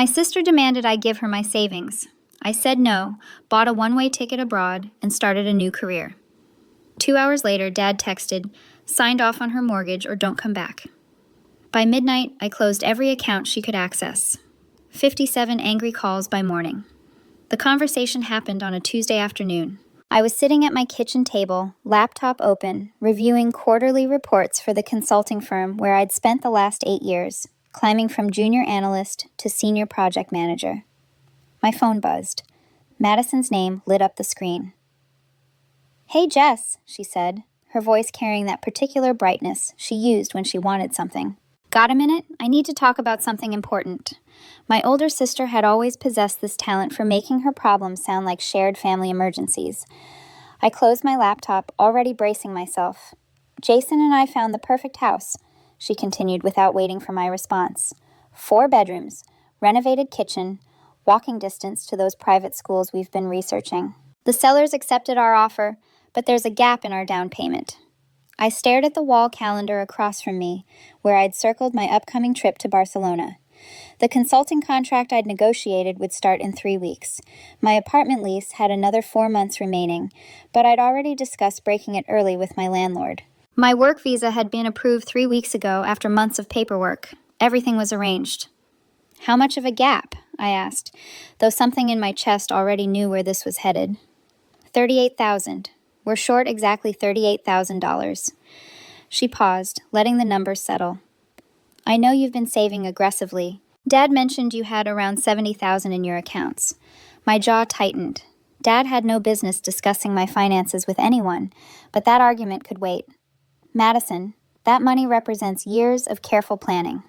My sister demanded I give her my savings. I said no, bought a one-way ticket abroad, and started a new career. 2 hours later, Dad texted, "Signed off on her mortgage or don't come back." By midnight, I closed every account she could access. 57 angry calls by morning. The conversation happened on a Tuesday afternoon. I was sitting at my kitchen table, laptop open, reviewing quarterly reports for the consulting firm where I'd spent the last 8 years, climbing from junior analyst to senior project manager. My phone buzzed. Madison's name lit up the screen. "Hey, Jess," she said, her voice carrying that particular brightness she used when she wanted something. "Got a minute? I need to talk about something important." My older sister had always possessed this talent for making her problems sound like shared family emergencies. I closed my laptop, already bracing myself. "Jason and I found the perfect house," she continued without waiting for my response. 4 bedrooms, renovated kitchen, walking distance to those private schools we've been researching. The sellers accepted our offer, but there's a gap in our down payment. I stared at the wall calendar across from me, where I'd circled my upcoming trip to Barcelona. The consulting contract I'd negotiated would start in 3 weeks. My apartment lease had another 4 months remaining, but I'd already discussed breaking it early with my landlord. My work visa had been approved 3 weeks ago after months of paperwork. Everything was arranged. "How much of a gap?" I asked, though something in my chest already knew where this was headed. $38,000. We're short exactly $38,000. She paused, letting the numbers settle. "I know you've been saving aggressively. Dad mentioned you had around $70,000 in your accounts." My jaw tightened. Dad had no business discussing my finances with anyone, but that argument could wait. "Madison, that money represents years of careful planning.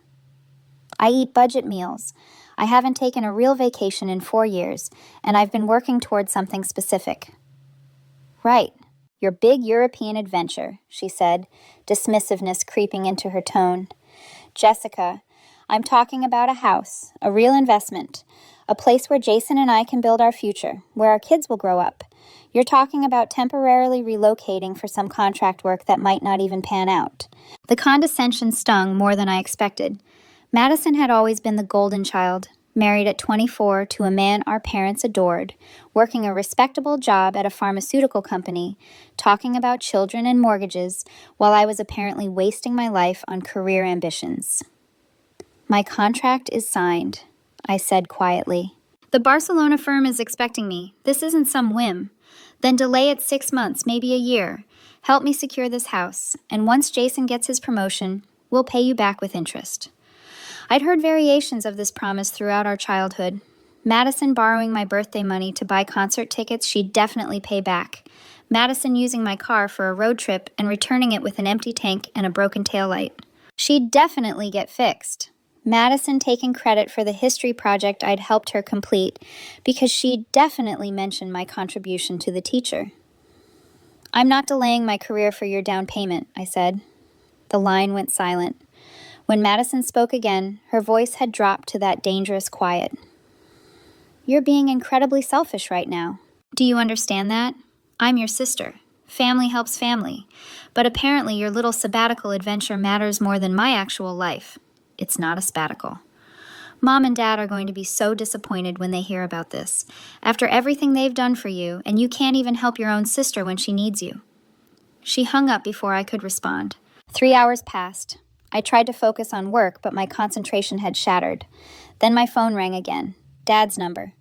I eat budget meals. I haven't taken a real vacation in 4 years, and I've been working towards something specific." "Right. Your big European adventure," she said, dismissiveness creeping into her tone. "Jessica, I'm talking about a house, a real investment, a place where Jason and I can build our future, where our kids will grow up. You're talking about temporarily relocating for some contract work that might not even pan out." The condescension stung more than I expected. Madison had always been the golden child, married at 24 to a man our parents adored, working a respectable job at a pharmaceutical company, talking about children and mortgages, while I was apparently wasting my life on career ambitions. "My contract is signed," I said quietly. "The Barcelona firm is expecting me. This isn't some whim. Then delay it 6 months, maybe a year. Help me secure this house, and once Jason gets his promotion, we'll pay you back with interest." I'd heard variations of this promise throughout our childhood. Madison borrowing my birthday money to buy concert tickets she'd definitely pay back. Madison using my car for a road trip and returning it with an empty tank and a broken taillight. She'd definitely get fixed. Madison taking credit for the history project I'd helped her complete because she'd definitely mentioned my contribution to the teacher. "I'm not delaying my career for your down payment," I said. The line went silent. When Madison spoke again, her voice had dropped to that dangerous quiet. "You're being incredibly selfish right now. Do you understand that? I'm your sister. Family helps family. But apparently your little sabbatical adventure matters more than my actual life. It's not a sabbatical. Mom and Dad are going to be so disappointed when they hear about this, after everything they've done for you, and you can't even help your own sister when she needs you." She hung up before I could respond. 3 hours passed. I tried to focus on work, but my concentration had shattered. Then my phone rang again. Dad's number.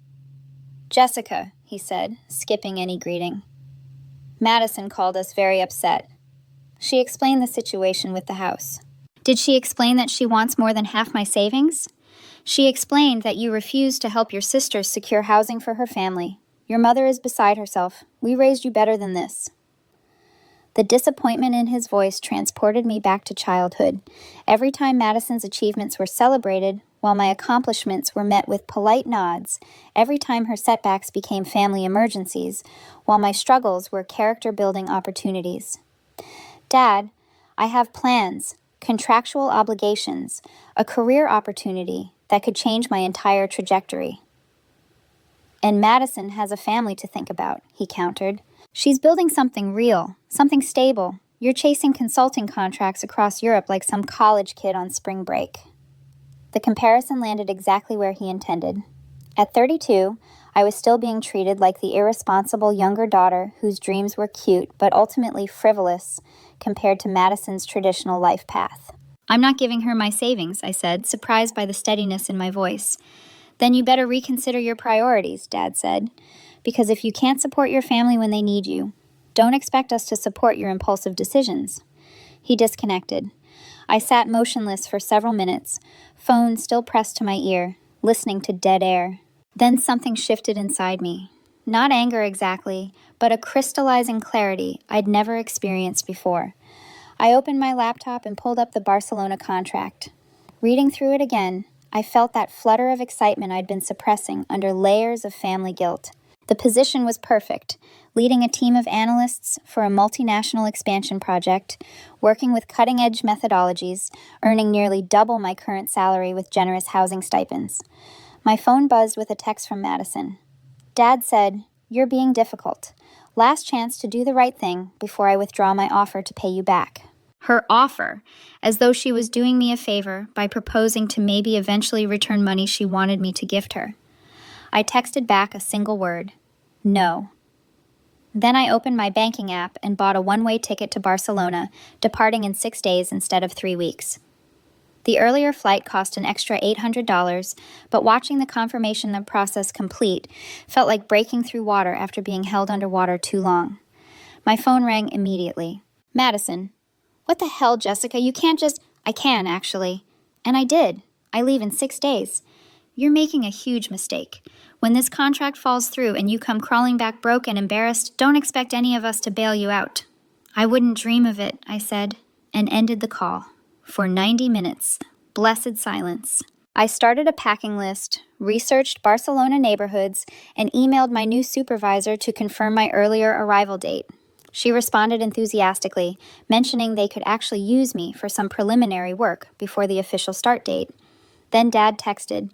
"Jessica," he said, skipping any greeting. "Madison called us very upset. She explained the situation with the house." "Did she explain that she wants more than half my savings?" "She explained that you refused to help your sister secure housing for her family. Your mother is beside herself. We raised you better than this." The disappointment in his voice transported me back to childhood. Every time Madison's achievements were celebrated, while my accomplishments were met with polite nods, every time her setbacks became family emergencies, while my struggles were character-building opportunities. "Dad, I have plans, contractual obligations, a career opportunity that could change my entire trajectory." "And Madison has a family to think about," he countered. "She's building something real, something stable. You're chasing consulting contracts across Europe like some college kid on spring break." The comparison landed exactly where he intended. At 32, I was still being treated like the irresponsible younger daughter whose dreams were cute but ultimately frivolous compared to Madison's traditional life path. "I'm not giving her my savings," I said, surprised by the steadiness in my voice. "Then you better reconsider your priorities," Dad said, "because if you can't support your family when they need you, don't expect us to support your impulsive decisions." He disconnected. I sat motionless for several minutes, phone still pressed to my ear, listening to dead air. Then something shifted inside me. Not anger exactly, but a crystallizing clarity I'd never experienced before. I opened my laptop and pulled up the Barcelona contract. Reading through it again, I felt that flutter of excitement I'd been suppressing under layers of family guilt. The position was perfect, leading a team of analysts for a multinational expansion project, working with cutting-edge methodologies, earning nearly double my current salary with generous housing stipends. My phone buzzed with a text from Madison. Dad said, "You're being difficult. Last chance to do the right thing before I withdraw my offer to pay you back." Her offer, as though she was doing me a favor by proposing to maybe eventually return money she wanted me to gift her. I texted back a single word: no. Then I opened my banking app and bought a one-way ticket to Barcelona, departing in 6 days instead of 3 weeks. The earlier flight cost an extra $800, but watching the confirmation process complete felt like breaking through water after being held underwater too long. My phone rang immediately. "Madison." "What the hell, Jessica? You can't just—" "I can, actually." And I did. I leave in 6 days. "You're making a huge mistake. When this contract falls through and you come crawling back broke and embarrassed, don't expect any of us to bail you out." "I wouldn't dream of it," I said, and ended the call. For 90 minutes. Blessed silence. I started a packing list, researched Barcelona neighborhoods, and emailed my new supervisor to confirm my earlier arrival date. She responded enthusiastically, mentioning they could actually use me for some preliminary work before the official start date. Then Dad texted,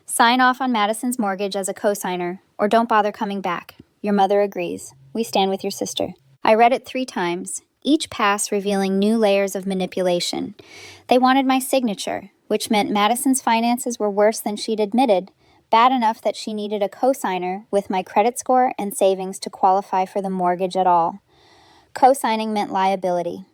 "Sign off on Madison's mortgage as a cosigner, or don't bother coming back. Your mother agrees. We stand with your sister." I read it 3 times, each pass revealing new layers of manipulation. They wanted my signature, which meant Madison's finances were worse than she'd admitted, bad enough that she needed a cosigner with my credit score and savings to qualify for the mortgage at all. Co-signing meant liability.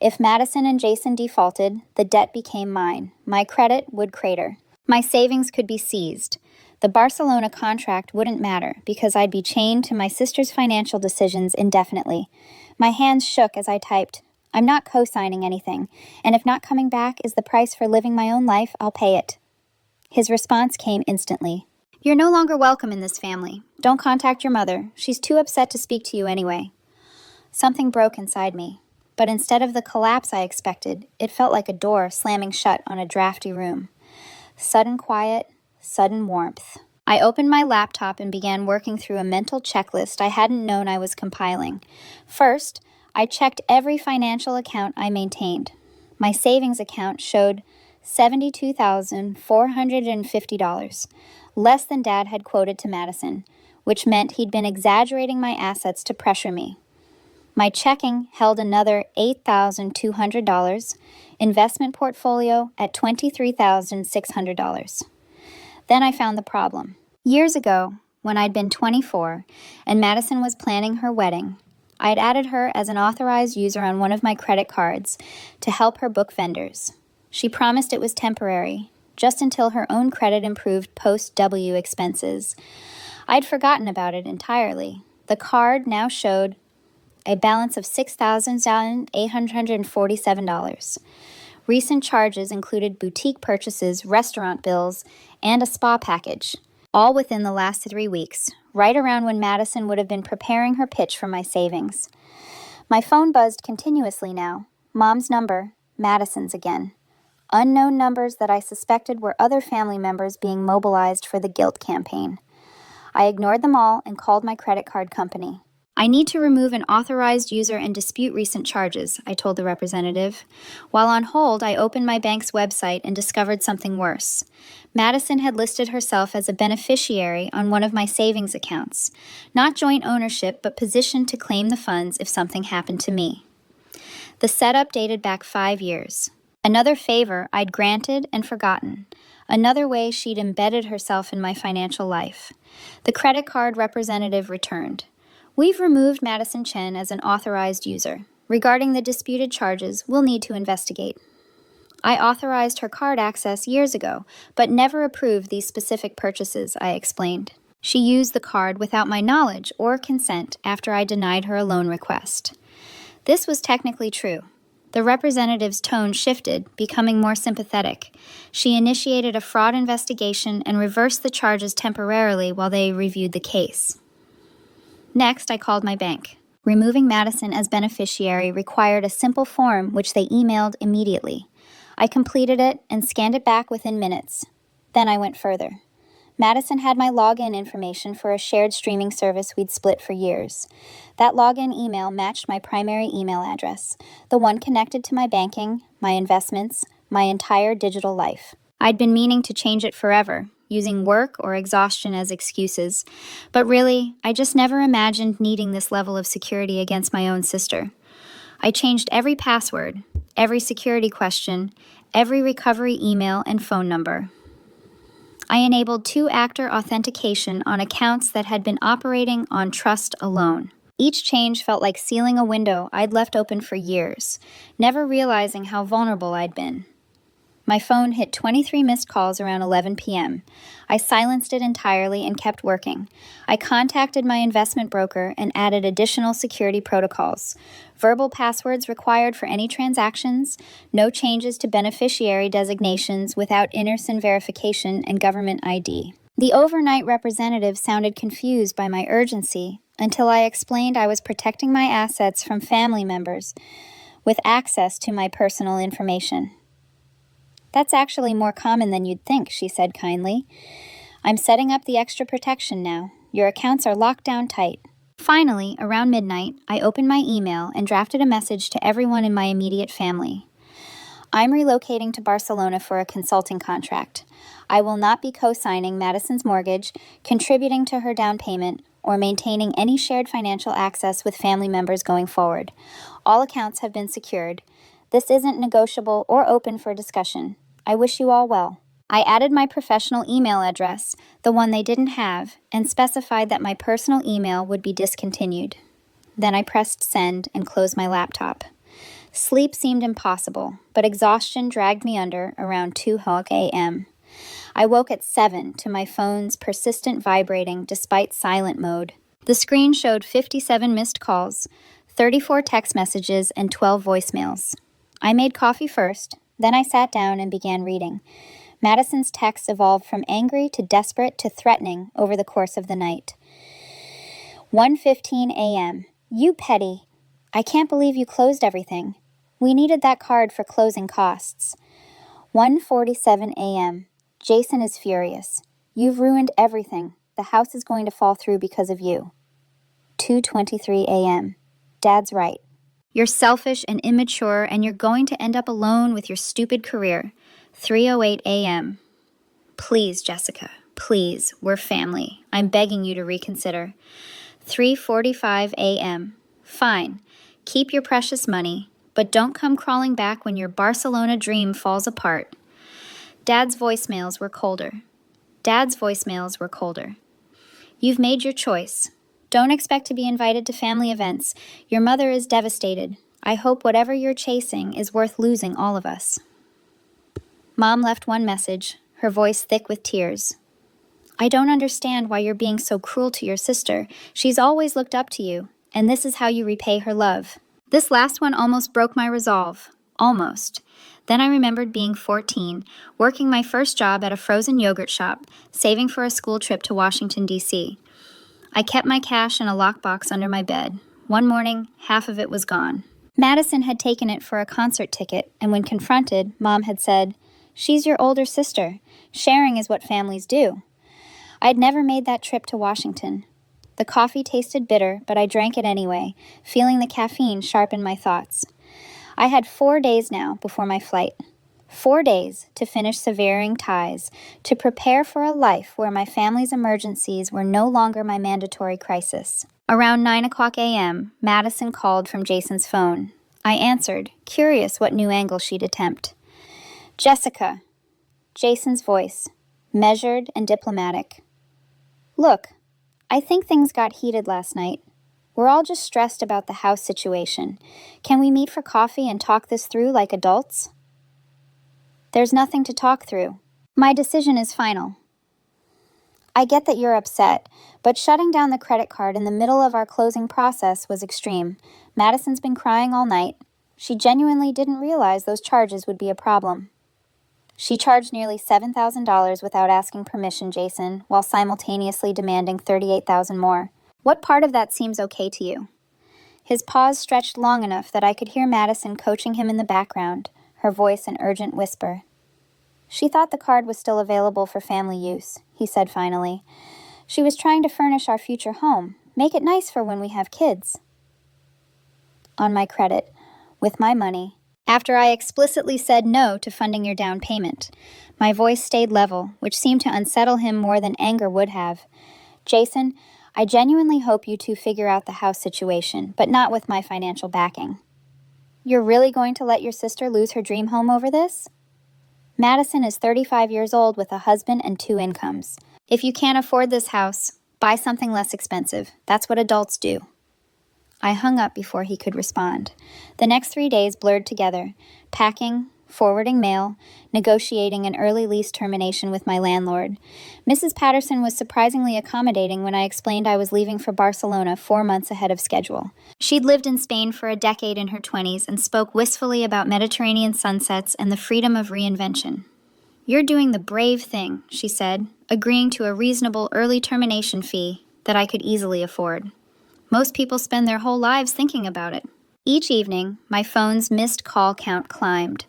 If Madison and Jason defaulted, the debt became mine. My credit would crater. My savings could be seized. The Barcelona contract wouldn't matter because I'd be chained to my sister's financial decisions indefinitely. My hands shook as I typed, "I'm not co-signing anything, and if not coming back is the price for living my own life, I'll pay it." His response came instantly. "You're no longer welcome in this family. Don't contact your mother. She's too upset to speak to you anyway." Something broke inside me, but instead of the collapse I expected, it felt like a door slamming shut on a drafty room. Sudden quiet, sudden warmth. I opened my laptop and began working through a mental checklist I hadn't known I was compiling. First, I checked every financial account I maintained. My savings account showed $72,450, less than Dad had quoted to Madison, which meant he'd been exaggerating my assets to pressure me. My checking held another $8,200, investment portfolio at $23,600. Then I found the problem. Years ago, when I'd been 24 and Madison was planning her wedding, I'd added her as an authorized user on one of my credit cards to help her book vendors. She promised it was temporary, just until her own credit improved post-W expenses. I'd forgotten about it entirely. The card now showed a balance of $6,847. Recent charges included boutique purchases, restaurant bills, and a spa package, all within the last 3 weeks, right around when Madison would have been preparing her pitch for my savings. My phone buzzed continuously now. Mom's number, Madison's again. Unknown numbers that I suspected were other family members being mobilized for the guilt campaign. I ignored them all and called my credit card company. "I need to remove an authorized user and dispute recent charges," I told the representative. While on hold, I opened my bank's website and discovered something worse. Madison had listed herself as a beneficiary on one of my savings accounts. Not joint ownership, but positioned to claim the funds if something happened to me. The setup dated back 5 years. Another favor I'd granted and forgotten. Another way she'd embedded herself in my financial life. The credit card representative returned. We've removed Madison Chen as an authorized user. Regarding the disputed charges, we'll need to investigate. I authorized her card access years ago, but never approved these specific purchases, I explained. She used the card without my knowledge or consent after I denied her a loan request. This was technically true. The representative's tone shifted, becoming more sympathetic. She initiated a fraud investigation and reversed the charges temporarily while they reviewed the case. Next, I called my bank. Removing Madison as beneficiary required a simple form which they emailed immediately. I completed it and scanned it back within minutes. Then I went further. Madison had my login information for a shared streaming service we'd split for years. That login email matched my primary email address, the one connected to my banking, my investments, my entire digital life. I'd been meaning to change it forever, using work or exhaustion as excuses, but really, I just never imagined needing this level of security against my own sister. I changed every password, every security question, every recovery email and phone number. I enabled two-factor authentication on accounts that had been operating on trust alone. Each change felt like sealing a window I'd left open for years, never realizing how vulnerable I'd been. My phone hit 23 missed calls around 11 p.m. I silenced it entirely and kept working. I contacted my investment broker and added additional security protocols. Verbal passwords required for any transactions, no changes to beneficiary designations without InterSIN verification and government ID. The overnight representative sounded confused by my urgency until I explained I was protecting my assets from family members with access to my personal information. That's actually more common than you'd think, she said kindly. I'm setting up the extra protection now. Your accounts are locked down tight. Finally, around midnight, I opened my email and drafted a message to everyone in my immediate family. I'm relocating to Barcelona for a consulting contract. I will not be co-signing Madison's mortgage, contributing to her down payment, or maintaining any shared financial access with family members going forward. All accounts have been secured. This isn't negotiable or open for discussion. I wish you all well. I added my professional email address, the one they didn't have, and specified that my personal email would be discontinued. Then I pressed send and closed my laptop. Sleep seemed impossible, but exhaustion dragged me under around 2 a.m. I woke at 7 to my phone's persistent vibrating despite silent mode. The screen showed 57 missed calls, 34 text messages, and 12 voicemails. I made coffee first, then I sat down and began reading. Madison's texts evolved from angry to desperate to threatening over the course of the night. 1:15 a.m. You petty. I can't believe you closed everything. We needed that card for closing costs. 1:47 a.m. Jason is furious. You've ruined everything. The house is going to fall through because of you. 2:23 a.m. Dad's right. You're selfish and immature, and you're going to end up alone with your stupid career. 3:08 a.m. Please, Jessica, please, we're family. I'm begging you to reconsider. 3:45 a.m. Fine, keep your precious money, but don't come crawling back when your Barcelona dream falls apart. Dad's voicemails were colder. You've made your choice. Don't expect to be invited to family events. Your mother is devastated. I hope whatever you're chasing is worth losing all of us. Mom left one message, her voice thick with tears. I don't understand why you're being so cruel to your sister. She's always looked up to you, and this is how you repay her love. This last one almost broke my resolve. Almost. Then I remembered being 14, working my first job at a frozen yogurt shop, saving for a school trip to Washington, D.C. I kept my cash in a lockbox under my bed. One morning, half of it was gone. Madison had taken it for a concert ticket, and when confronted, Mom had said, "She's your older sister. Sharing is what families do." I'd never made that trip to Washington. The coffee tasted bitter, but I drank it anyway, feeling the caffeine sharpen my thoughts. I had 4 days now before my flight. 4 days to finish severing ties, to prepare for a life where my family's emergencies were no longer my mandatory crisis. Around 9 a.m., Madison called from Jason's phone. I answered, curious what new angle she'd attempt. Jessica, Jason's voice, measured and diplomatic. Look, I think things got heated last night. We're all just stressed about the house situation. Can we meet for coffee and talk this through like adults? There's nothing to talk through. My decision is final. I get that you're upset, but shutting down the credit card in the middle of our closing process was extreme. Madison's been crying all night. She genuinely didn't realize those charges would be a problem. She charged nearly $7,000 without asking permission, Jason, while simultaneously demanding $38,000 more. What part of that seems okay to you? His pause stretched long enough that I could hear Madison coaching him in the background, her voice an urgent whisper. She thought the card was still available for family use, he said finally. She was trying to furnish our future home, make it nice for when we have kids. On my credit, with my money, after I explicitly said no to funding your down payment. My voice stayed level, which seemed to unsettle him more than anger would have. Jason, I genuinely hope you two figure out the house situation, but not with my financial backing. You're really going to let your sister lose her dream home over this? Madison is 35 years old with a husband and 2 incomes. If you can't afford this house, buy something less expensive. That's what adults do. I hung up before he could respond. The next 3 days blurred together, packing, forwarding mail, negotiating an early lease termination with my landlord. Mrs. Patterson was surprisingly accommodating when I explained I was leaving for Barcelona 4 months ahead of schedule. She'd lived in Spain for a decade in her 20s and spoke wistfully about Mediterranean sunsets and the freedom of reinvention. You're doing the brave thing, she said, agreeing to a reasonable early termination fee that I could easily afford. Most people spend their whole lives thinking about it. Each evening, my phone's missed call count climbed.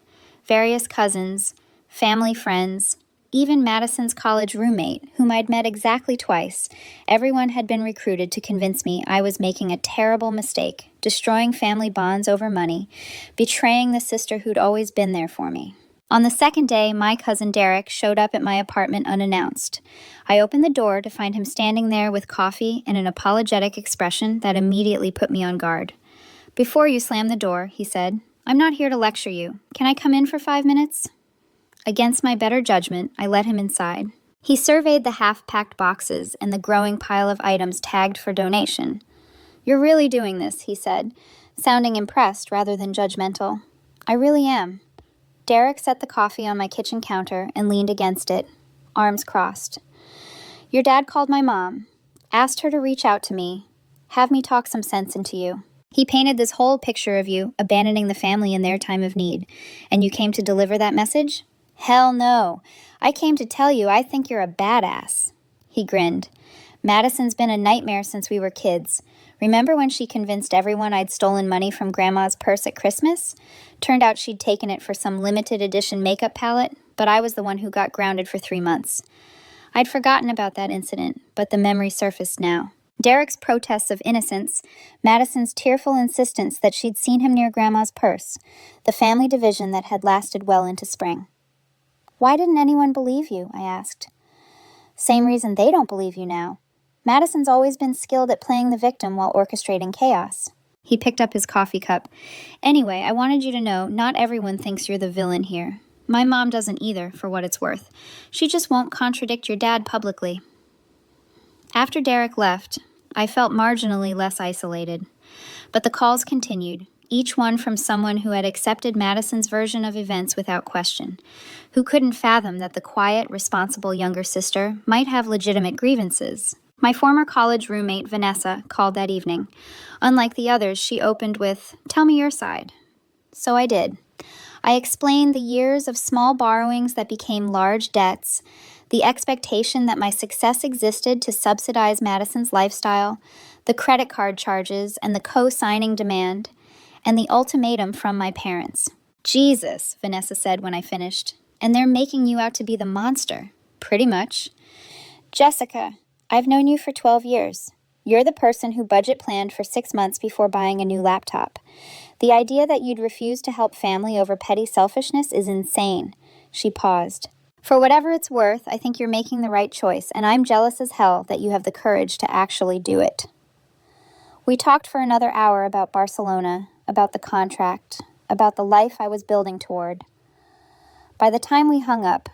Various cousins, family friends, even Madison's college roommate, whom I'd met exactly twice, everyone had been recruited to convince me I was making a terrible mistake, destroying family bonds over money, betraying the sister who'd always been there for me. On the second day, my cousin Derek showed up at my apartment unannounced. I opened the door to find him standing there with coffee and an apologetic expression that immediately put me on guard. Before you slam the door, he said, I'm not here to lecture you. Can I come in for 5 minutes? Against my better judgment, I let him inside. He surveyed the half-packed boxes and the growing pile of items tagged for donation. You're really doing this, he said, sounding impressed rather than judgmental. I really am. Derek set the coffee on my kitchen counter and leaned against it, arms crossed. Your dad called my mom, asked her to reach out to me, have me talk some sense into you. He painted this whole picture of you abandoning the family in their time of need, and you came to deliver that message? Hell no. I came to tell you I think you're a badass. He grinned. Madison's been a nightmare since we were kids. Remember when she convinced everyone I'd stolen money from Grandma's purse at Christmas? Turned out she'd taken it for some limited edition makeup palette, but I was the one who got grounded for 3 months. I'd forgotten about that incident, but the memory surfaced now. Derek's protests of innocence, Madison's tearful insistence that she'd seen him near Grandma's purse, the family division that had lasted well into spring. Why didn't anyone believe you? I asked. Same reason they don't believe you now. Madison's always been skilled at playing the victim while orchestrating chaos. He picked up his coffee cup. Anyway, I wanted you to know not everyone thinks you're the villain here. My mom doesn't either, for what it's worth. She just won't contradict your dad publicly. After Derek left, I felt marginally less isolated. But the calls continued, each one from someone who had accepted Madison's version of events without question, who couldn't fathom that the quiet, responsible younger sister might have legitimate grievances. My former college roommate, Vanessa, called that evening. Unlike the others, she opened with, "Tell me your side." So I did. I explained the years of small borrowings that became large debts, the expectation that my success existed to subsidize Madison's lifestyle, the credit card charges and the co-signing demand, and the ultimatum from my parents. Jesus, Vanessa said when I finished, and they're making you out to be the monster. Pretty much. Jessica, I've known you for 12 years. You're the person who budget planned for 6 months before buying a new laptop. The idea that you'd refuse to help family over petty selfishness is insane. She paused. For whatever it's worth, I think you're making the right choice, and I'm jealous as hell that you have the courage to actually do it. We talked for another hour about Barcelona, about the contract, about the life I was building toward. By the time we hung up,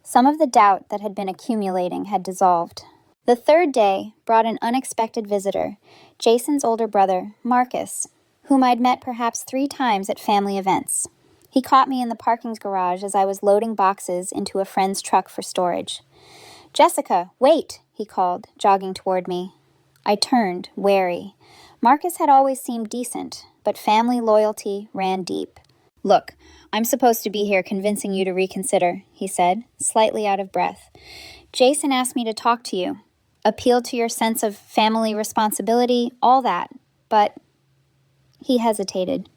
Some of the doubt that had been accumulating had dissolved. The third day brought an unexpected visitor, Jason's older brother, Marcus, whom I'd met perhaps 3 times at family events. He caught me in the parking garage as I was loading boxes into a friend's truck for storage. "Jessica, wait," he called, jogging toward me. I turned, wary. Marcus had always seemed decent, but family loyalty ran deep. "Look, I'm supposed to be here convincing you to reconsider," he said, slightly out of breath. "Jason asked me to talk to you, appeal to your sense of family responsibility, all that, but..." He hesitated.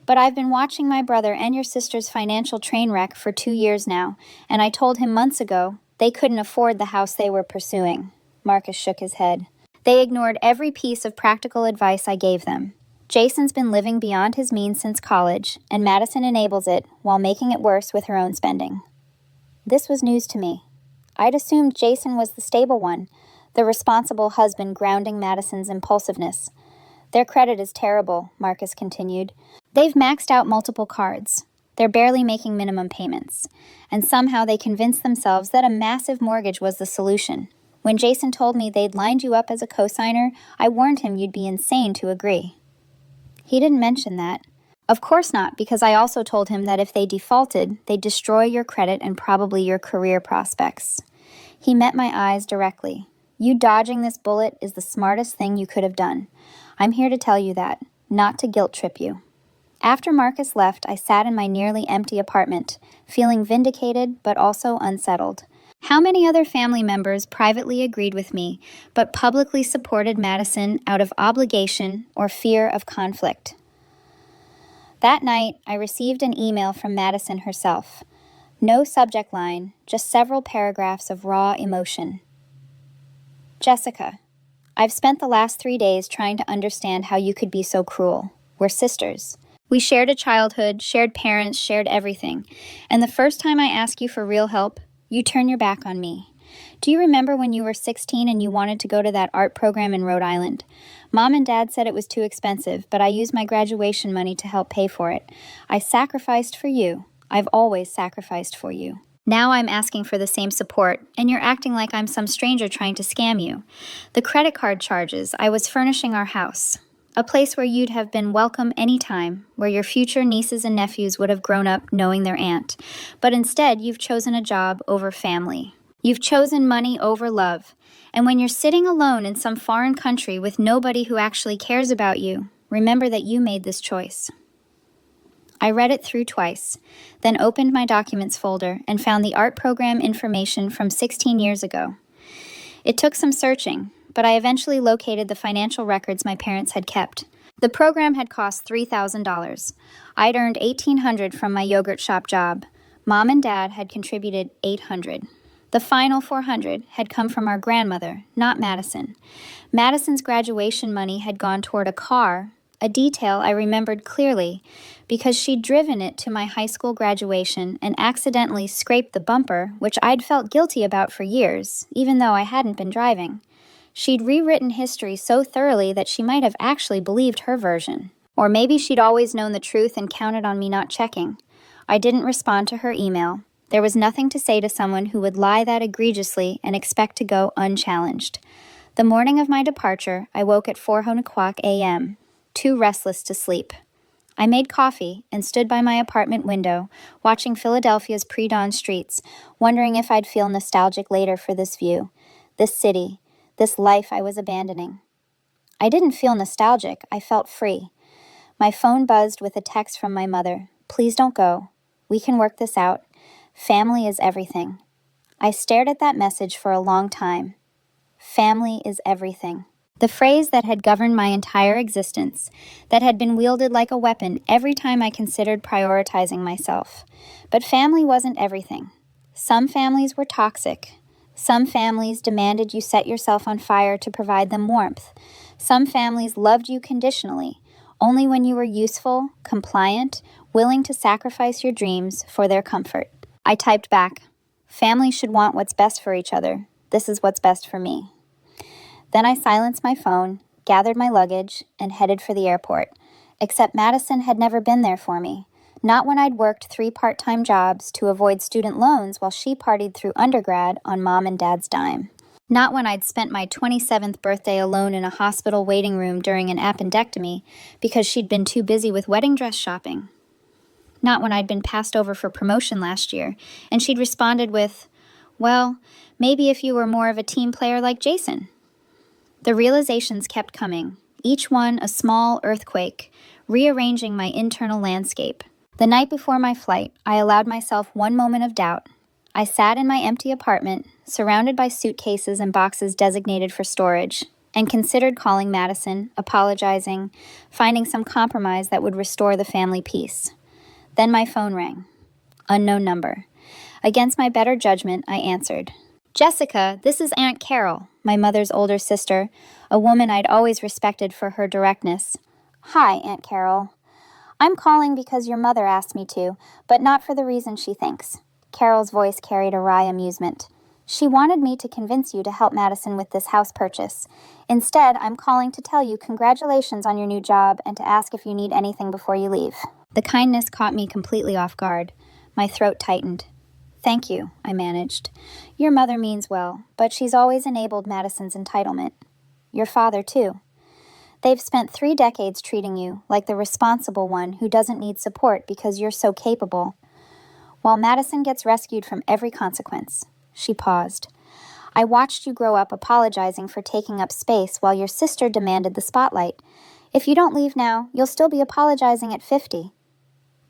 "But I've been watching my brother and your sister's financial train wreck for 2 years now, and I told him months ago they couldn't afford the house they were pursuing." Marcus shook his head. "They ignored every piece of practical advice I gave them. Jason's been living beyond his means since college, and Madison enables it while making it worse with her own spending." This was news to me. I'd assumed Jason was the stable one, the responsible husband grounding Madison's impulsiveness. "Their credit is terrible," Marcus continued. "They've maxed out multiple cards. They're barely making minimum payments. And somehow they convinced themselves that a massive mortgage was the solution. When Jason told me they'd lined you up as a co-signer, I warned him you'd be insane to agree." He didn't mention that. "Of course not, because I also told him that if they defaulted, they'd destroy your credit and probably your career prospects." He met my eyes directly. "You dodging this bullet is the smartest thing you could have done. I'm here to tell you that, not to guilt trip you." After Marcus left, I sat in my nearly empty apartment, feeling vindicated but also unsettled. How many other family members privately agreed with me, but publicly supported Madison out of obligation or fear of conflict? That night, I received an email from Madison herself. No subject line, just several paragraphs of raw emotion. "Jessica, I've spent the last 3 days trying to understand how you could be so cruel. We're sisters. We shared a childhood, shared parents, shared everything. And the first time I ask you for real help, you turn your back on me. Do you remember when you were 16 and you wanted to go to that art program in Rhode Island? Mom and Dad said it was too expensive, but I used my graduation money to help pay for it. I sacrificed for you. I've always sacrificed for you. Now I'm asking for the same support, and you're acting like I'm some stranger trying to scam you. The credit card charges, I was furnishing our house. A place where you'd have been welcome any time, where your future nieces and nephews would have grown up knowing their aunt. But instead, you've chosen a job over family. You've chosen money over love. And when you're sitting alone in some foreign country with nobody who actually cares about you, remember that you made this choice." I read it through twice, then opened my documents folder and found the art program information from 16 years ago. It took some searching, but I eventually located the financial records my parents had kept. The program had cost $3,000. I'd earned $1,800 from my yogurt shop job. Mom and Dad had contributed $800. The final $400 had come from our grandmother, not Madison. Madison's graduation money had gone toward a car, a detail I remembered clearly because she'd driven it to my high school graduation and accidentally scraped the bumper, which I'd felt guilty about for years, even though I hadn't been driving. She'd rewritten history so thoroughly that she might have actually believed her version. Or maybe she'd always known the truth and counted on me not checking. I didn't respond to her email. There was nothing to say to someone who would lie that egregiously and expect to go unchallenged. The morning of my departure, I woke at 4:00 a.m., too restless to sleep. I made coffee and stood by my apartment window, watching Philadelphia's pre-dawn streets, wondering if I'd feel nostalgic later for this view, this city, this life I was abandoning. I didn't feel nostalgic, I felt free. My phone buzzed with a text from my mother. "Please don't go. We can work this out. Family is everything." I stared at that message for a long time. Family is everything. The phrase that had governed my entire existence, that had been wielded like a weapon every time I considered prioritizing myself. But family wasn't everything. Some families were toxic. Some families demanded you set yourself on fire to provide them warmth. Some families loved you conditionally, only when you were useful, compliant, willing to sacrifice your dreams for their comfort. I typed back, "Families should want what's best for each other. This is what's best for me." Then I silenced my phone, gathered my luggage, and headed for the airport. Except Madison had never been there for me. Not when I'd worked 3 part-time jobs to avoid student loans while she partied through undergrad on mom and dad's dime. Not when I'd spent my 27th birthday alone in a hospital waiting room during an appendectomy because she'd been too busy with wedding dress shopping. Not when I'd been passed over for promotion last year and she'd responded with, "Well, maybe if you were more of a team player like Jason." The realizations kept coming, each one a small earthquake, rearranging my internal landscape. The night before my flight, I allowed myself one moment of doubt. I sat in my empty apartment, surrounded by suitcases and boxes designated for storage, and considered calling Madison, apologizing, finding some compromise that would restore the family peace. Then my phone rang. Unknown number. Against my better judgment, I answered. "Jessica, this is Aunt Carol, my mother's older sister, a woman I'd always respected for her directness." "Hi, Aunt Carol. I'm calling because your mother asked me to, but not for the reason she thinks." Carol's voice carried a wry amusement. "She wanted me to convince you to help Madison with this house purchase. Instead, I'm calling to tell you congratulations on your new job and to ask if you need anything before you leave." The kindness caught me completely off guard. My throat tightened. "Thank you," I managed. "Your mother means well, but she's always enabled Madison's entitlement. Your father, too. They've spent 3 decades treating you like the responsible one who doesn't need support because you're so capable, while Madison gets rescued from every consequence." She paused. "I watched you grow up apologizing for taking up space while your sister demanded the spotlight. If you don't leave now, you'll still be apologizing at 50.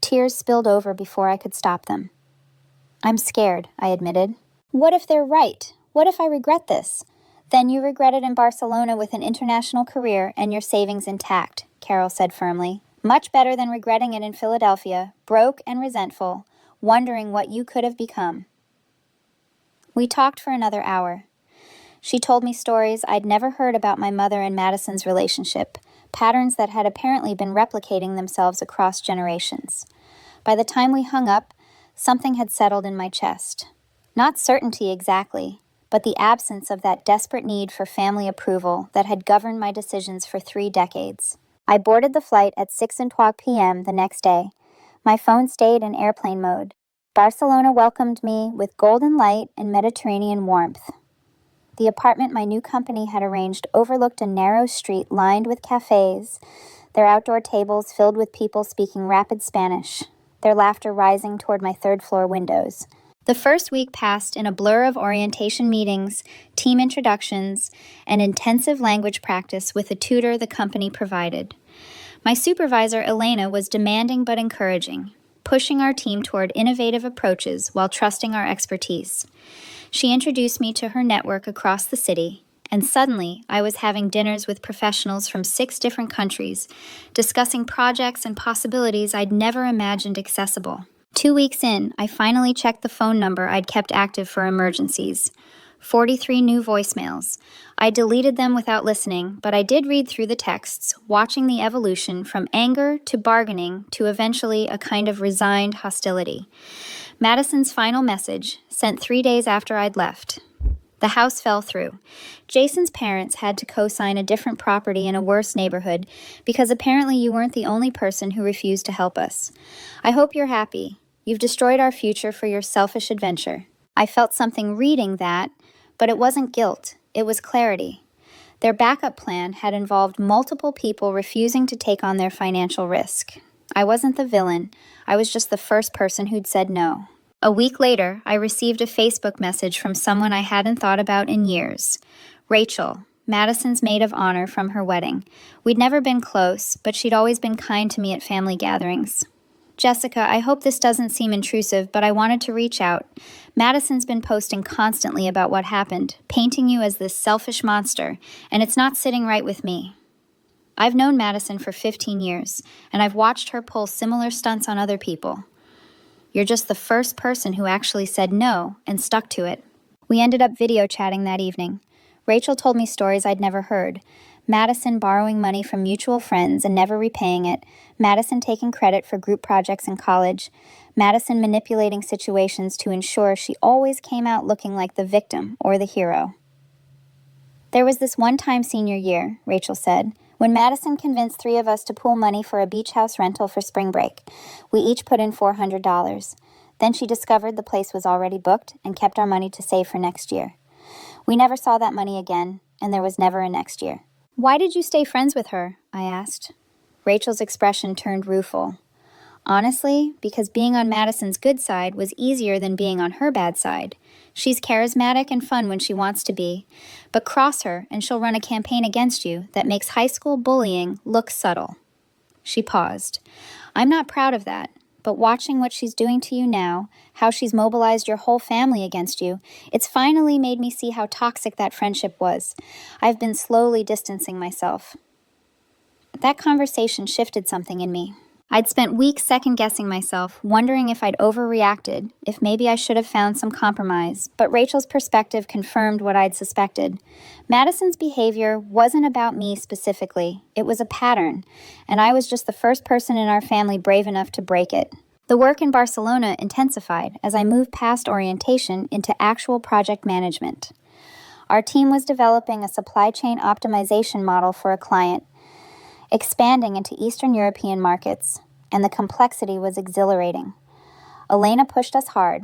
Tears spilled over before I could stop them. "I'm scared," I admitted. "What if they're right? What if I regret this?" "Then you regret it in Barcelona with an international career and your savings intact," Carol said firmly. "Much better than regretting it in Philadelphia, broke and resentful, wondering what you could have become." We talked for another hour. She told me stories I'd never heard about my mother and Madison's relationship, patterns that had apparently been replicating themselves across generations. By the time we hung up, something had settled in my chest. Not certainty exactly, but the absence of that desperate need for family approval that had governed my decisions for 3 decades. I boarded the flight at 6:00 p.m. the next day. My phone stayed in airplane mode. Barcelona welcomed me with golden light and Mediterranean warmth. The apartment my new company had arranged overlooked a narrow street lined with cafes, their outdoor tables filled with people speaking rapid Spanish, their laughter rising toward my 3rd-floor windows. The first week passed in a blur of orientation meetings, team introductions, and intensive language practice with a tutor the company provided. My supervisor, Elena, was demanding but encouraging, pushing our team toward innovative approaches while trusting our expertise. She introduced me to her network across the city, and suddenly I was having dinners with professionals from 6 different countries, discussing projects and possibilities I'd never imagined accessible. 2 weeks in, I finally checked the phone number I'd kept active for emergencies. 43 new voicemails. I deleted them without listening, but I did read through the texts, watching the evolution from anger to bargaining to eventually a kind of resigned hostility. Madison's final message, sent 3 days after I'd left. The house fell through. Jason's parents had to co-sign a different property in a worse neighborhood because apparently you weren't the only person who refused to help us. I hope you're happy. You've destroyed our future for your selfish adventure. I felt something reading that, but it wasn't guilt. It was clarity. Their backup plan had involved multiple people refusing to take on their financial risk. I wasn't the villain. I was just the first person who'd said no. A week later, I received a Facebook message from someone I hadn't thought about in years. Rachel, Madison's maid of honor from her wedding. We'd never been close, but she'd always been kind to me at family gatherings. "Jessica, I hope this doesn't seem intrusive, but I wanted to reach out. Madison's been posting constantly about what happened, painting you as this selfish monster, and it's not sitting right with me. I've known Madison for 15 years, and I've watched her pull similar stunts on other people. You're just the first person who actually said no and stuck to it." We ended up video chatting that evening. Rachel told me stories I'd never heard. Madison borrowing money from mutual friends and never repaying it, Madison taking credit for group projects in college, Madison manipulating situations to ensure she always came out looking like the victim or the hero. "There was this one time senior year," Rachel said, When Madison convinced 3 of us to pool money for a beach house rental for spring break, we each put in $400. Then she discovered the place was already booked and kept our money to save for next year. We never saw that money again, and there was never a next year. Why did you stay friends with her? I asked. Rachel's expression turned rueful. Honestly, because being on Madison's good side was easier than being on her bad side. She's charismatic and fun when she wants to be, but cross her and she'll run a campaign against you that makes high school bullying look subtle. She paused. I'm not proud of that, but watching what she's doing to you now, how she's mobilized your whole family against you, it's finally made me see how toxic that friendship was. I've been slowly distancing myself. That conversation shifted something in me. I'd spent weeks second-guessing myself, wondering if I'd overreacted, if maybe I should have found some compromise, but Rachel's perspective confirmed what I'd suspected. Madison's behavior wasn't about me specifically. It was a pattern, and I was just the first person in our family brave enough to break it. The work in Barcelona intensified as I moved past orientation into actual project management. Our team was developing a supply chain optimization model for a client, expanding into Eastern European markets, and the complexity was exhilarating. Elena pushed us hard,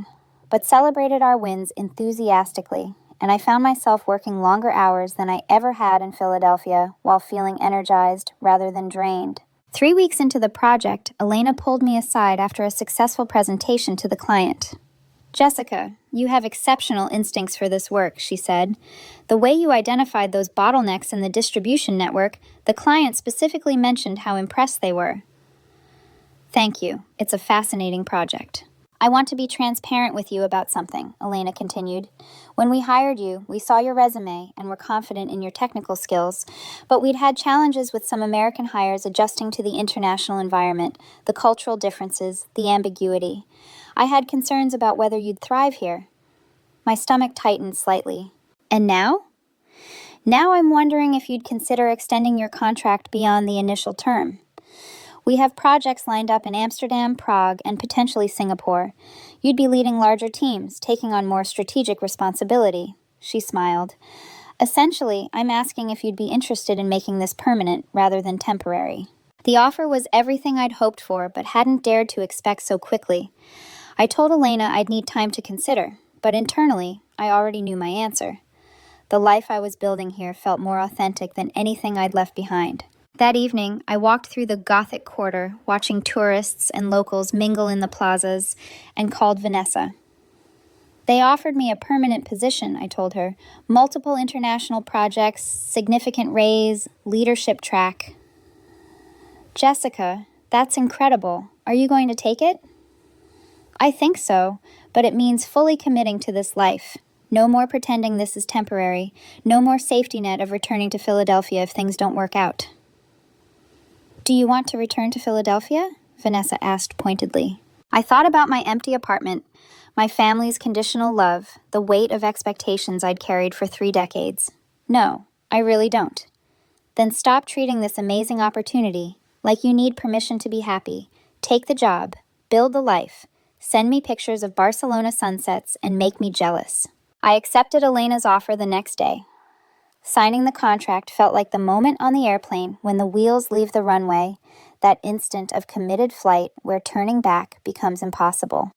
but celebrated our wins enthusiastically, and I found myself working longer hours than I ever had in Philadelphia while feeling energized rather than drained. 3 weeks into the project, Elena pulled me aside after a successful presentation to the client. Jessica, you have exceptional instincts for this work, she said. The way you identified those bottlenecks in the distribution network, the client specifically mentioned how impressed they were. Thank you. It's a fascinating project. I want to be transparent with you about something, Elena continued. When we hired you, we saw your resume and were confident in your technical skills, but we'd had challenges with some American hires adjusting to the international environment, the cultural differences, the ambiguity. I had concerns about whether you'd thrive here. My stomach tightened slightly. And now? Now I'm wondering if you'd consider extending your contract beyond the initial term. We have projects lined up in Amsterdam, Prague, and potentially Singapore. You'd be leading larger teams, taking on more strategic responsibility. She smiled. Essentially, I'm asking if you'd be interested in making this permanent rather than temporary. The offer was everything I'd hoped for, but hadn't dared to expect so quickly. I told Elena I'd need time to consider, but internally, I already knew my answer. The life I was building here felt more authentic than anything I'd left behind. That evening, I walked through the Gothic quarter, watching tourists and locals mingle in the plazas, and called Vanessa. They offered me a permanent position, I told her. Multiple international projects, significant raise, leadership track. Jessica, that's incredible. Are you going to take it? I think so, but it means fully committing to this life. No more pretending this is temporary. No more safety net of returning to Philadelphia if things don't work out. Do you want to return to Philadelphia? Vanessa asked pointedly. I thought about my empty apartment, my family's conditional love, the weight of expectations I'd carried for 3 decades. No, I really don't. Then stop treating this amazing opportunity like you need permission to be happy. Take the job, build the life, send me pictures of Barcelona sunsets, and make me jealous. I accepted Elena's offer the next day. Signing the contract felt like the moment on the airplane when the wheels leave the runway, that instant of committed flight where turning back becomes impossible.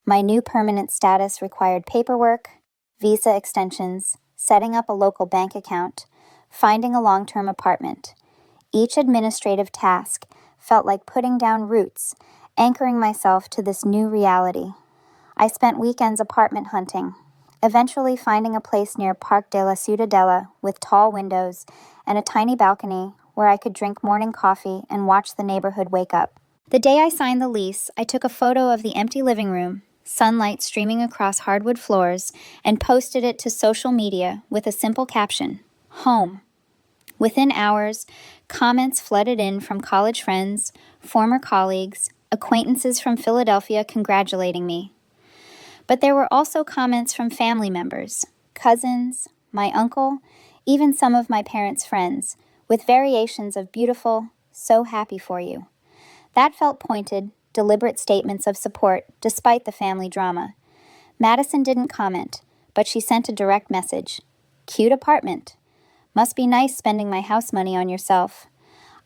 My new permanent status required paperwork, visa extensions, setting up a local bank account, finding a long-term apartment. Each administrative task felt like putting down roots, anchoring myself to this new reality. I spent weekends apartment hunting, eventually finding a place near Park de la Ciudadela with tall windows and a tiny balcony where I could drink morning coffee and watch the neighborhood wake up. The day I signed the lease, I took a photo of the empty living room, sunlight streaming across hardwood floors, and posted it to social media with a simple caption, "Home." Within hours, comments flooded in from college friends, former colleagues, acquaintances from Philadelphia congratulating me. But there were also comments from family members, cousins, my uncle, even some of my parents' friends, with variations of beautiful, so happy for you. That felt pointed, deliberate statements of support despite the family drama. Madison didn't comment, but she sent a direct message. Cute apartment. Must be nice spending my house money on yourself.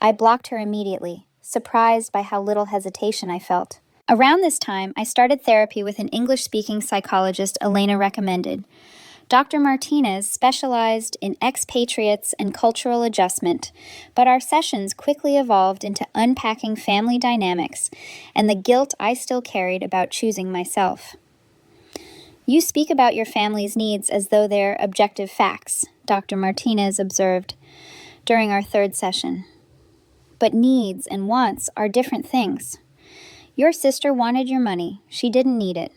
I blocked her immediately, surprised by how little hesitation I felt. Around this time, I started therapy with an English-speaking psychologist Elena recommended. Dr. Martinez specialized in expatriates and cultural adjustment, but our sessions quickly evolved into unpacking family dynamics and the guilt I still carried about choosing myself. You speak about your family's needs as though they're objective facts, Dr. Martinez observed during our third session. But needs and wants are different things. Your sister wanted your money. She didn't need it.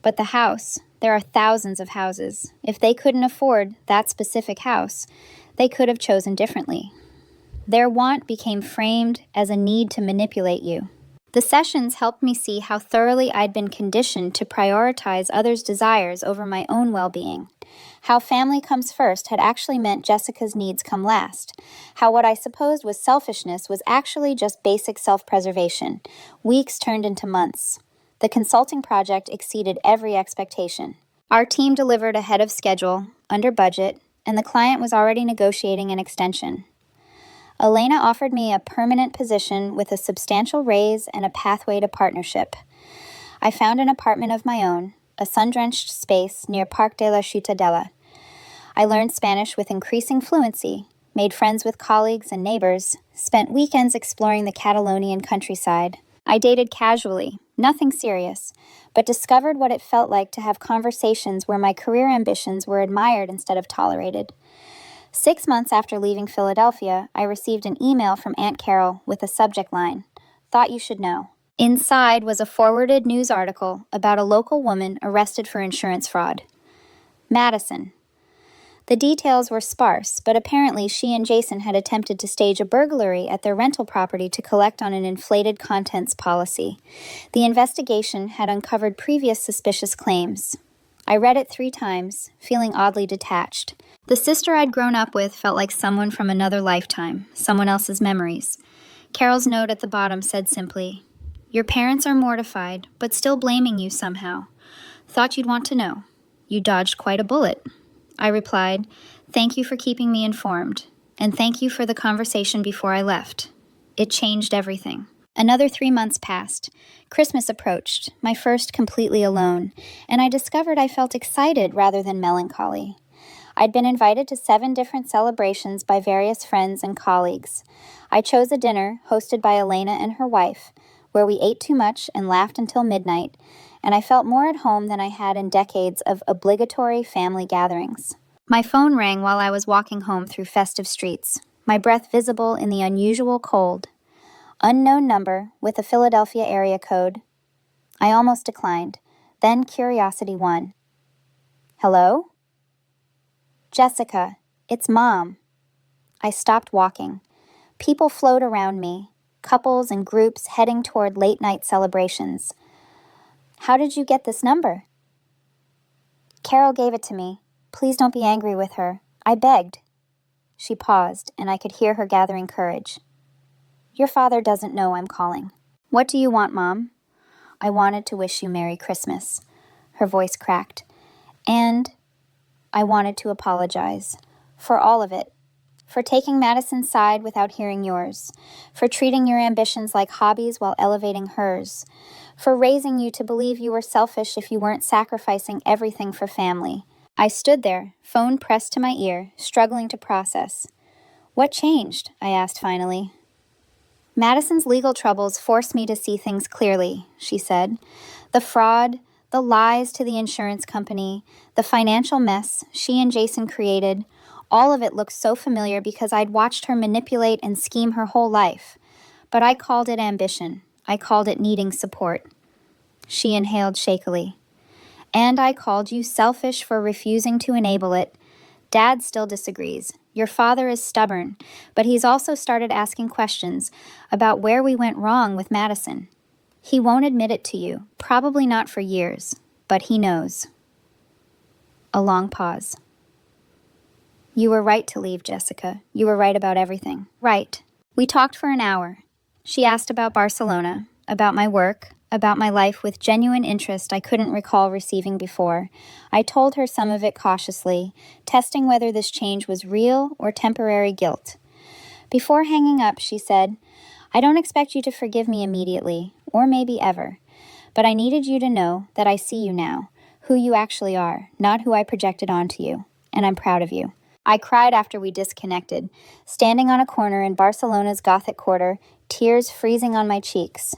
But the house, there are thousands of houses. If they couldn't afford that specific house, they could have chosen differently. Their want became framed as a need to manipulate you. The sessions helped me see how thoroughly I'd been conditioned to prioritize others' desires over my own well-being. How family comes first had actually meant Jessica's needs come last. How what I supposed was selfishness was actually just basic self-preservation. Weeks turned into months. The consulting project exceeded every expectation. Our team delivered ahead of schedule, under budget, and the client was already negotiating an extension. Elena offered me a permanent position with a substantial raise and a pathway to partnership. I found an apartment of my own, a sun-drenched space near Parque de la Ciutadella. I learned Spanish with increasing fluency, made friends with colleagues and neighbors, spent weekends exploring the Catalonian countryside. I dated casually, nothing serious, but discovered what it felt like to have conversations where my career ambitions were admired instead of tolerated. 6 months after leaving Philadelphia, I received an email from Aunt Carol with a subject line, "Thought you should know." Inside was a forwarded news article about a local woman arrested for insurance fraud. Madison. The details were sparse, but apparently she and Jason had attempted to stage a burglary at their rental property to collect on an inflated contents policy. The investigation had uncovered previous suspicious claims. I read it 3 times, feeling oddly detached. The sister I'd grown up with felt like someone from another lifetime, someone else's memories. Carol's note at the bottom said simply, "Your parents are mortified, but still blaming you somehow. Thought you'd want to know. You dodged quite a bullet." I replied, "Thank you for keeping me informed, and thank you for the conversation before I left. It changed everything." Another 3 months passed. Christmas approached, my first completely alone, and I discovered I felt excited rather than melancholy. I'd been invited to 7 different celebrations by various friends and colleagues. I chose a dinner hosted by Elena and her wife, where we ate too much and laughed until midnight, and I felt more at home than I had in decades of obligatory family gatherings. My phone rang while I was walking home through festive streets, my breath visible in the unusual cold. Unknown number with a Philadelphia area code. I almost declined. Then curiosity won. "Hello?" "Jessica, it's Mom." I stopped walking. People flowed around me, couples and groups heading toward late-night celebrations. "How did you get this number?" "Carol gave it to me. Please don't be angry with her. I begged." She paused, and I could hear her gathering courage. "Your father doesn't know I'm calling." "What do you want, Mom?" "I wanted to wish you Merry Christmas." Her voice cracked. "And I wanted to apologize. For all of it. For taking Madison's side without hearing yours. For treating your ambitions like hobbies while elevating hers. For raising you to believe you were selfish if you weren't sacrificing everything for family." I stood there, phone pressed to my ear, struggling to process. "What changed?" I asked finally. "Madison's legal troubles forced me to see things clearly," she said. "The fraud, the lies to the insurance company, the financial mess she and Jason created, all of it looked so familiar because I'd watched her manipulate and scheme her whole life. But I called it ambition. I called it needing support." She inhaled shakily. "And I called you selfish for refusing to enable it. Dad still disagrees. Your father is stubborn, but he's also started asking questions about where we went wrong with Madison. He won't admit it to you, probably not for years, but he knows." A long pause. "You were right to leave, Jessica. You were right about everything." "Right." We talked for an hour. She asked about Barcelona, about my work, about my life with genuine interest I couldn't recall receiving before. I told her some of it cautiously, testing whether this change was real or temporary guilt. Before hanging up, she said, "I don't expect you to forgive me immediately, or maybe ever, but I needed you to know that I see you now, who you actually are, not who I projected onto you, and I'm proud of you." I cried after we disconnected, standing on a corner in Barcelona's Gothic quarter, tears freezing on my cheeks.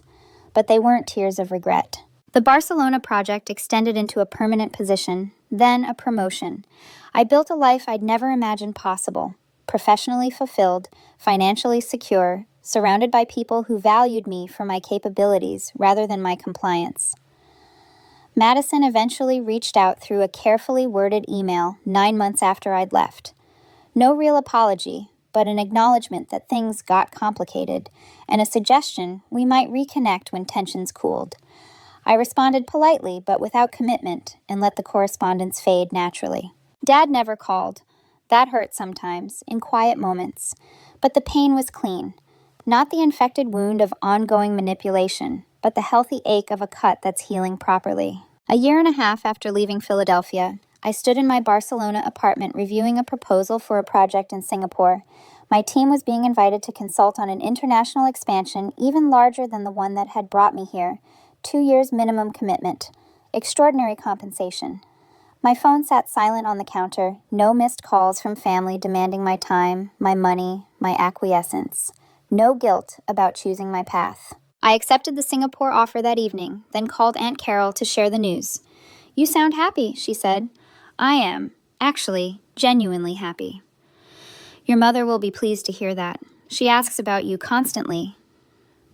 But they weren't tears of regret. The Barcelona project extended into a permanent position, then a promotion. I built a life I'd never imagined possible, professionally fulfilled, financially secure, surrounded by people who valued me for my capabilities rather than my compliance. Madison eventually reached out through a carefully worded email 9 months after I'd left. No real apology, but an acknowledgement that things got complicated, and a suggestion we might reconnect when tensions cooled. I responded politely, but without commitment, and let the correspondence fade naturally. Dad never called. That hurt sometimes, in quiet moments. But the pain was clean. Not the infected wound of ongoing manipulation, but the healthy ache of a cut that's healing properly. A year and a half after leaving Philadelphia, I stood in my Barcelona apartment reviewing a proposal for a project in Singapore. My team was being invited to consult on an international expansion even larger than the one that had brought me here. 2 years minimum commitment. Extraordinary compensation. My phone sat silent on the counter, no missed calls from family demanding my time, my money, my acquiescence. No guilt about choosing my path. I accepted the Singapore offer that evening, then called Aunt Carol to share the news. "You sound happy," she said. "I am, actually, genuinely happy." "Your mother will be pleased to hear that. She asks about you constantly."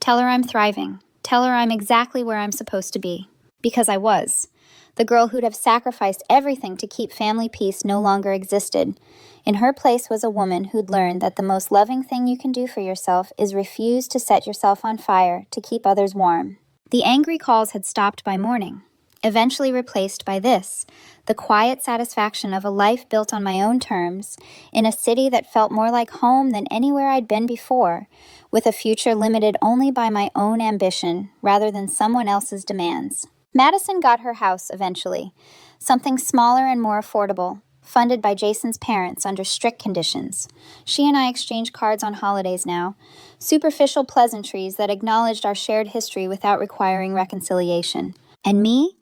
"Tell her I'm thriving. Tell her I'm exactly where I'm supposed to be." Because I was. The girl who'd have sacrificed everything to keep family peace no longer existed. In her place was a woman who'd learned that the most loving thing you can do for yourself is refuse to set yourself on fire to keep others warm. The angry calls had stopped by morning, eventually replaced by this, the quiet satisfaction of a life built on my own terms, in a city that felt more like home than anywhere I'd been before, with a future limited only by my own ambition rather than someone else's demands. Madison got her house eventually, something smaller and more affordable, funded by Jason's parents under strict conditions. She and I exchange cards on holidays now, superficial pleasantries that acknowledged our shared history without requiring reconciliation. And me?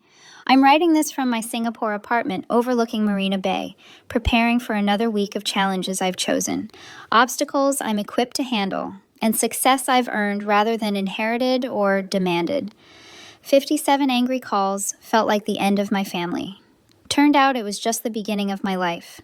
I'm writing this from my Singapore apartment overlooking Marina Bay, preparing for another week of challenges I've chosen, obstacles I'm equipped to handle, and success I've earned rather than inherited or demanded. 57 angry calls felt like the end of my family. Turned out it was just the beginning of my life.